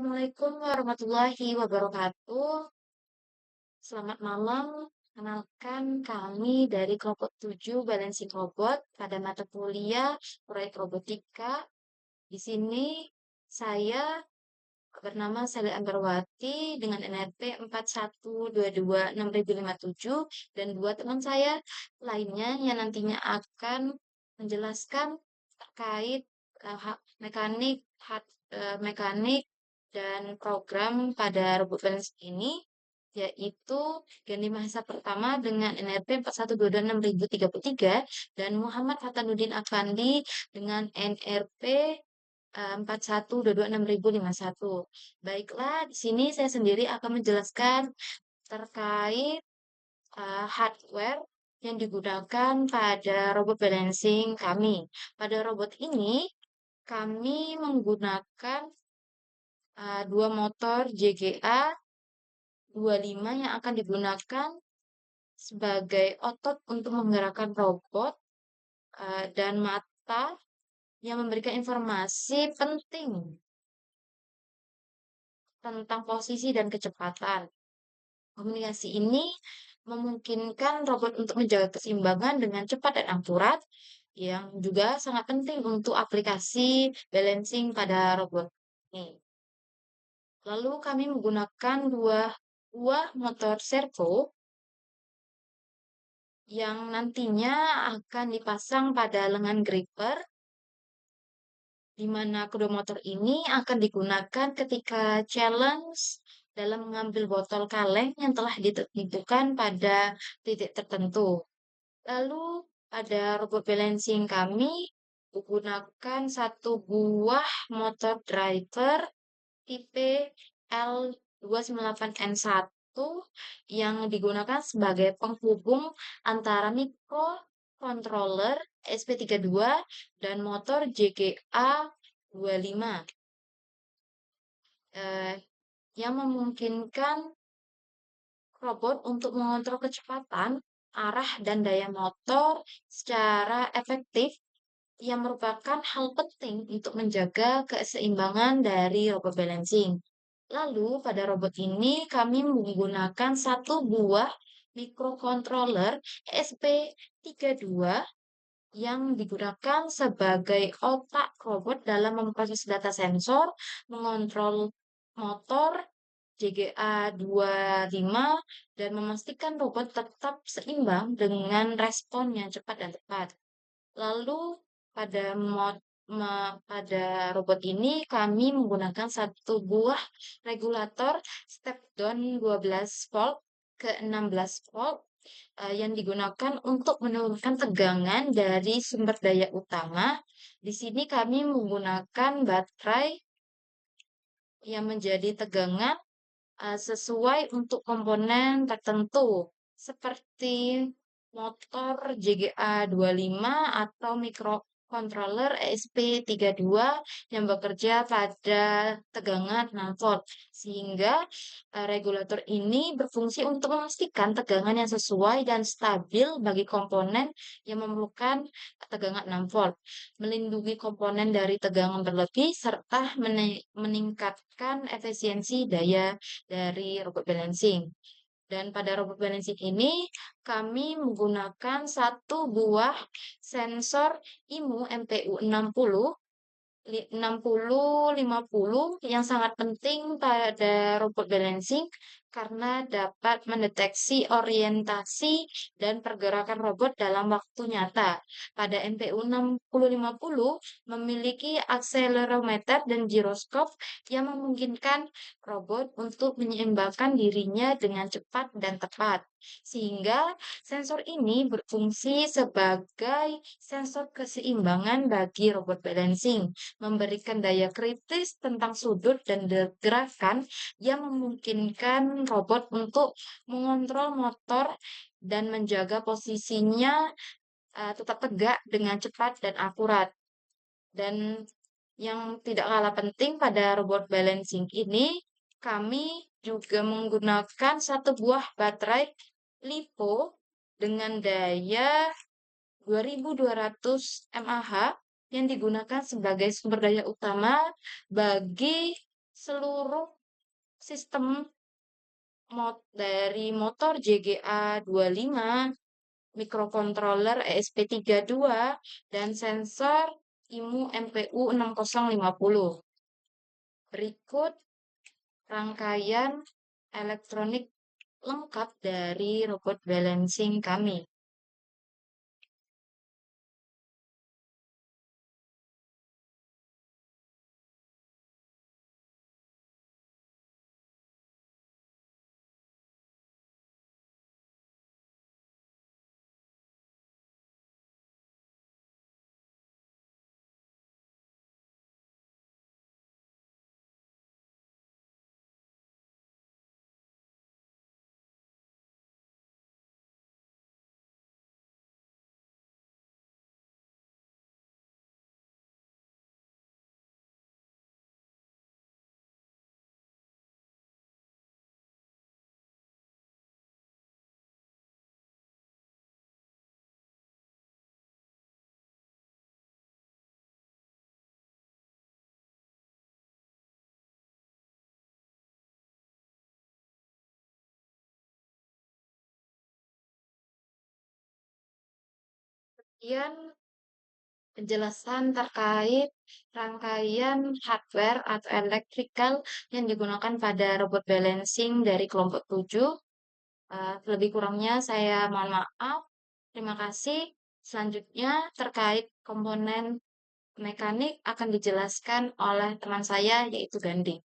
Assalamualaikum warahmatullahi wabarakatuh. Selamat malam. Kenalkan kami dari kelompok 7 Balancing Robot pada mata kuliah proyek robotika. Di sini saya bernama Sally Ambarwati dengan NRP 41226057 dan dua teman saya lainnya yang nantinya akan menjelaskan terkait mekanik mekanik dan program pada robot balance ini, yaitu Gandhi Mahesa Pertama dengan NRP 41226033 dan Muhammad Hatanuddin Afandi dengan NRP 41226051. Baiklah, di sini saya sendiri akan menjelaskan terkait hardware yang digunakan pada robot balancing kami. Pada robot ini, kami menggunakan dua motor JGA 25 yang akan digunakan sebagai otot untuk menggerakkan robot dan mata yang memberikan informasi penting tentang posisi dan kecepatan. Komunikasi ini memungkinkan robot untuk menjaga keseimbangan dengan cepat dan akurat, yang juga sangat penting untuk aplikasi balancing pada robot ini. Lalu kami menggunakan dua buah motor servo yang nantinya akan dipasang pada lengan gripper, di mana kedua motor ini akan digunakan ketika challenge dalam mengambil botol kaleng yang telah ditentukan pada titik tertentu. Lalu pada robot balancing kami menggunakan satu buah motor driver tipe L298N1 yang digunakan sebagai penghubung antara microcontroller SP32 dan motor JGA 25 yang memungkinkan robot untuk mengontrol kecepatan, arah, dan daya motor secara efektif yang merupakan hal penting untuk menjaga keseimbangan dari robot balancing. Lalu, pada robot ini kami menggunakan satu buah microcontroller SP32 yang digunakan sebagai otak robot dalam memproses data sensor, mengontrol motor JGA 25 dan memastikan robot tetap seimbang dengan respon yang cepat dan tepat. Lalu pada pada robot ini kami menggunakan satu buah regulator step down 12 volt ke 16 volt yang digunakan untuk menurunkan tegangan dari sumber daya utama. Di sini kami menggunakan baterai yang menjadi tegangan sesuai untuk komponen tertentu seperti motor JGA 25 atau microcontroller ESP32 yang bekerja pada tegangan 6 volt sehingga regulator ini berfungsi untuk memastikan tegangan yang sesuai dan stabil bagi komponen yang memerlukan tegangan 6 volt, melindungi komponen dari tegangan berlebih serta meningkatkan efisiensi daya dari robot balancing. Dan pada robot balancing ini kami menggunakan satu buah sensor IMU MPU 6050 yang sangat penting pada robot balancing karena dapat mendeteksi orientasi dan pergerakan robot dalam waktu nyata. Pada MPU 6050 memiliki akselerometer dan giroskop yang memungkinkan robot untuk menyeimbangkan dirinya dengan cepat dan tepat. Sehingga sensor ini berfungsi sebagai sensor keseimbangan bagi robot balancing, memberikan daya kritis tentang sudut dan gerakan yang memungkinkan robot untuk mengontrol motor dan menjaga posisinya tetap tegak dengan cepat dan akurat. Dan yang tidak kalah penting pada robot balancing ini, kami juga menggunakan satu buah baterai LiPo dengan daya 2200 mAh yang digunakan sebagai sumber daya utama bagi seluruh sistem dari motor JGA 25, mikrokontroler ESP32, dan sensor IMU MPU 6050. Berikut rangkaian elektronik lengkap dari robot balancing kami. Kemudian penjelasan terkait rangkaian hardware atau electrical yang digunakan pada robot balancing dari kelompok 7. Lebih kurangnya saya mohon maaf. Terima kasih. Selanjutnya terkait komponen mekanik akan dijelaskan oleh teman saya yaitu Gandhi.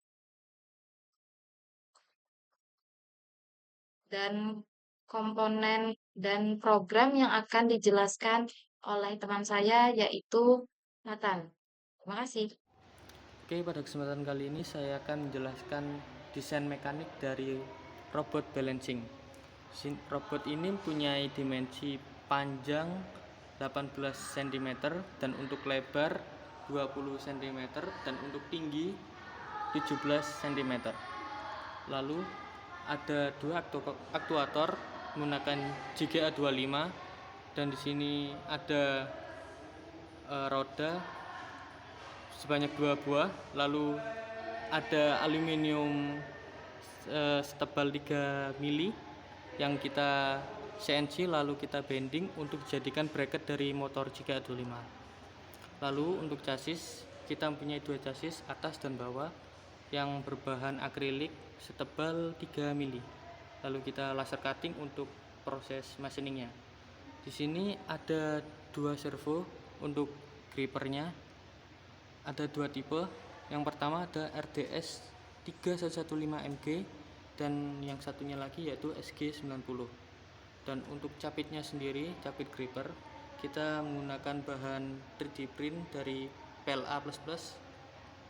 Dan komponen dan program yang akan dijelaskan oleh teman saya yaitu Nathan. Terima kasih. Oke, pada kesempatan kali ini saya akan menjelaskan desain mekanik dari robot balancing. Robot ini mempunyai dimensi panjang 18 cm dan untuk lebar 20 cm dan untuk tinggi 17 cm. Lalu ada dua aktuator menggunakan JGA 25 dan di sini ada roda sebanyak 2 buah, lalu ada aluminium setebal 3 mili yang kita CNC lalu kita bending untuk dijadikan bracket dari motor JGA 25. Lalu untuk chassis kita mempunyai 2 chassis atas dan bawah yang berbahan akrilik setebal 3 mili. Lalu kita laser cutting untuk proses machiningnya. Di sini ada 2 servo untuk grippernya. Ada 2 tipe. Yang pertama ada RDS 3115MG dan yang satunya lagi yaitu SG90. Dan untuk capitnya sendiri, capit gripper, kita menggunakan bahan 3D print dari PLA++.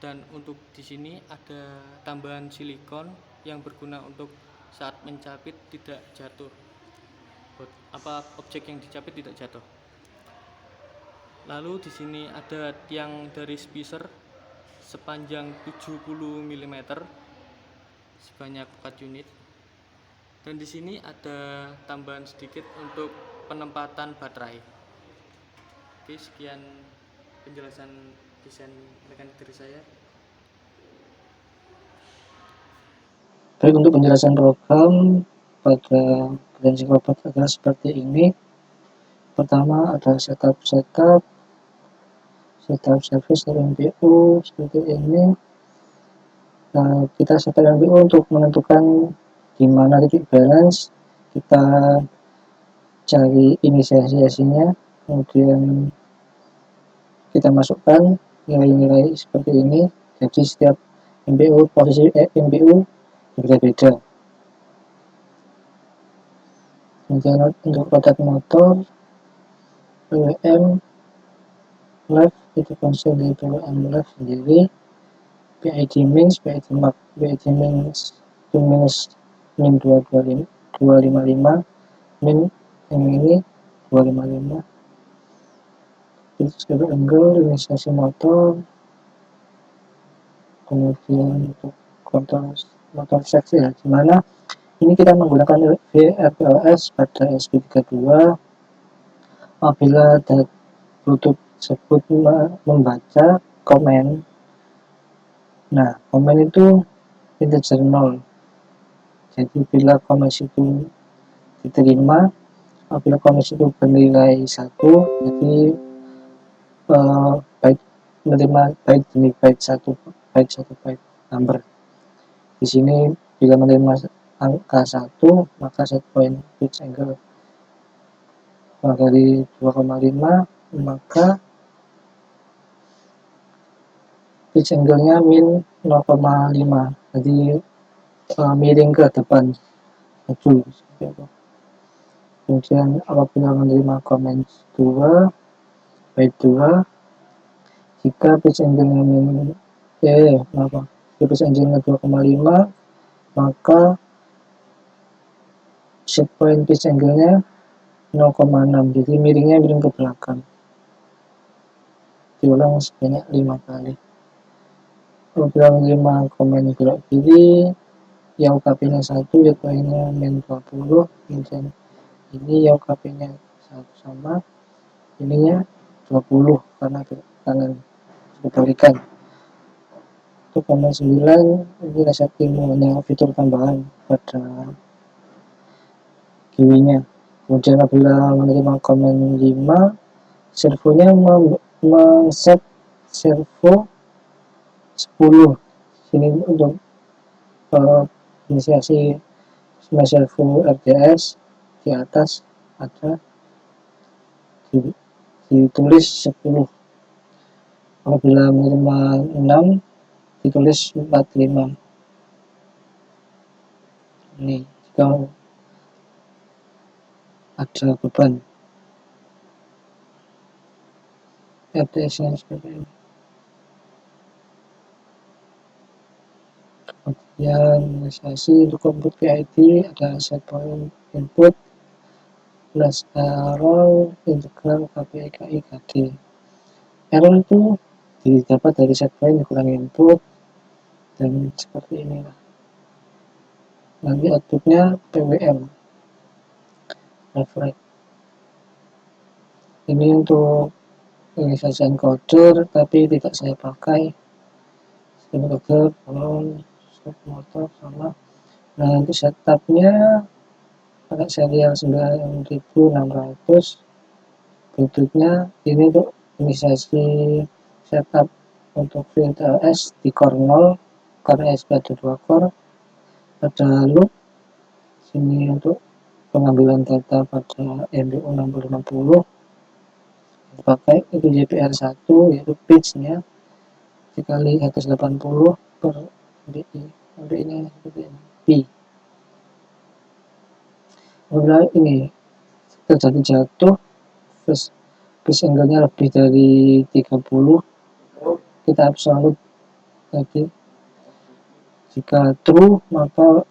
Dan untuk di sini ada tambahan silikon yang berguna untuk saat mencapit tidak jatuh. Objek yang dicapit tidak jatuh. Lalu di sini ada tiang dari spacer sepanjang 70 mm sebanyak 4 unit. Dan di sini ada tambahan sedikit untuk penempatan baterai. Oke, sekian penjelasan desain mekanik dari saya. Baik, untuk penjelasan program pada balancing robot adalah seperti ini. Pertama ada setup service dari MPU seperti ini. Nah, kita setup MPU untuk menentukan di mana titik balance. Kita cari inisiasinya, kemudian kita masukkan nilai-nilai seperti ini. Jadi setiap MPU posisi MPU berbeda-beda. Kemudian untuk roda motor PWM left itu konsol dari PWM left sendiri, PID min, PID max, PID minus min 255, min yang ini 255. Itu sebagai angle inisiasi motor. Kemudian untuk kontrol motor seksi ya, dimana ini kita menggunakan VFLS pada SP32 apabila Bluetooth tersebut membaca komen Nah, komen itu integer 0. Jadi bila komen itu diterima, apabila komen itu bernilai 1, jadi byte menerima byte demi byte satu byte number. Di sini bila menerima angka 1, maka set point pitch angle dari 2,5, maka pitch angle-nya min 0,5. Jadi miring ke depan maju seperti itu. Kemudian apabila menerima komen 2 byte 2, jika pitch angle-nya pitch angle-nya 2,5, maka set point pitch angle-nya 0,6. Jadi miringnya miring ke belakang. Diulang sebanyak 5 kali. Apabila menerima komen belok kiri, yang UKP-nya 1, YP-nya min 20, kemudian ini yang UKP-nya 1 sama, ininya 20 karena belok kanan kebalikan. Untuk komen 9, ini reset hanya fitur tambahan pada GUI-nya. Kemudian apabila menerima komen 5, servonya men-set servo 10. Sini untuk inisiasi servo RDS di atas ada ditulis 10. Apabila menerima 6, ditulis 45. Ini jika ada beban RDS-nya seperti ini. Kemudian inisiasi untuk input PID ada set point input plus error integral KPI KI KD. Error itu didapat dari set point dikurangi input dan seperti inilah. Nanti outputnya PWM reflect. Ini untuk inisiasi encoder tapi tidak saya pakai. Encoder kolom stop motor sama. Nah, untuk setupnya pakai serial 9600. Bentuknya ini untuk inisiasi setup untuk VLTLS di core 0 karena SP ada 2 core. Ada loop sini untuk pengambilan data pada MBU 6050 pakai itu JPR1 yaitu pitch-nya dikali 180 per MBI. MBI-nya seperti ini, P. Apabila ini terjadi jatuh terus pitch angle-nya lebih dari 30, kita absolute lagi. Jika true, maka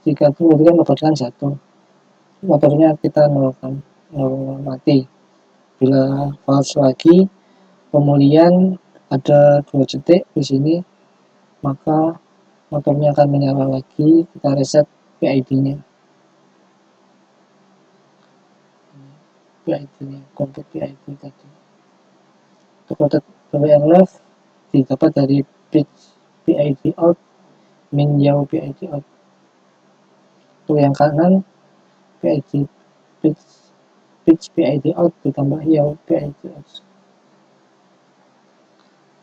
jika true berarti kan motornya 1, motornya kita nolkan, mati. Bila false lagi, pemulihan ada 2 detik di sini, maka motornya akan menyala lagi. Kita reset PID-nya. PID-nya, kontak PID tadi. Untuk kontak PWR left didapat dari pitch PID out min yaw PID out. Untuk yang kanan PID pitch PID out ditambah yaw PID out.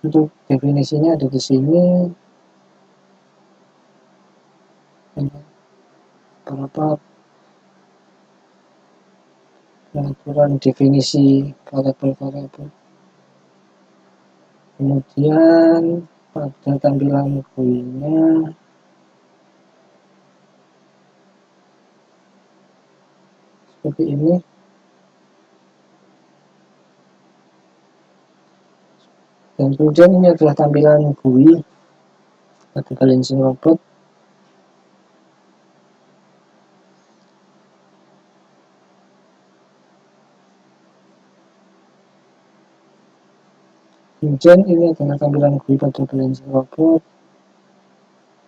Untuk definisinya ada di sini. Beberapa pengaturan definisi variabel-variabel. Kemudian pada tampilan GUI-nya seperti ini. Dan kemudian ini adalah tampilan GUI pada balancing robot. Kemudian ini adalah tampilan GUI pada balancing robot.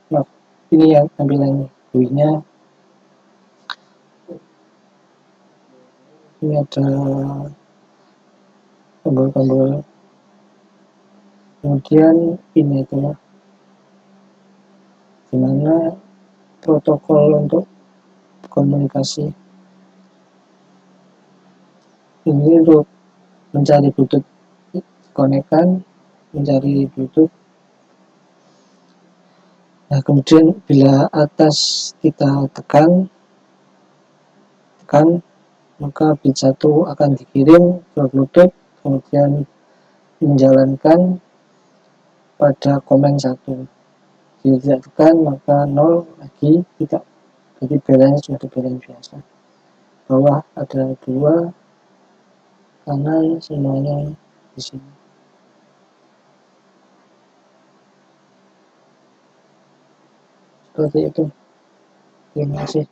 Nah, ini yang tampilan GUI-nya. Ini ada tombol-tombol. Kemudian ini adalah bagaimana protokol untuk komunikasi. Ini untuk mencari Bluetooth konekkan, mencari Bluetooth. Nah, kemudian bila atas kita tekan, maka bit 1 akan dikirim ke Bluetooth, kemudian menjalankan pada komen 1. Jika tidak tekan, maka 0 lagi, tidak. Jadi belanya sudah belen biasa. Bawah ada 2, kanan semuanya di sini. Seperti itu. Terima kasih.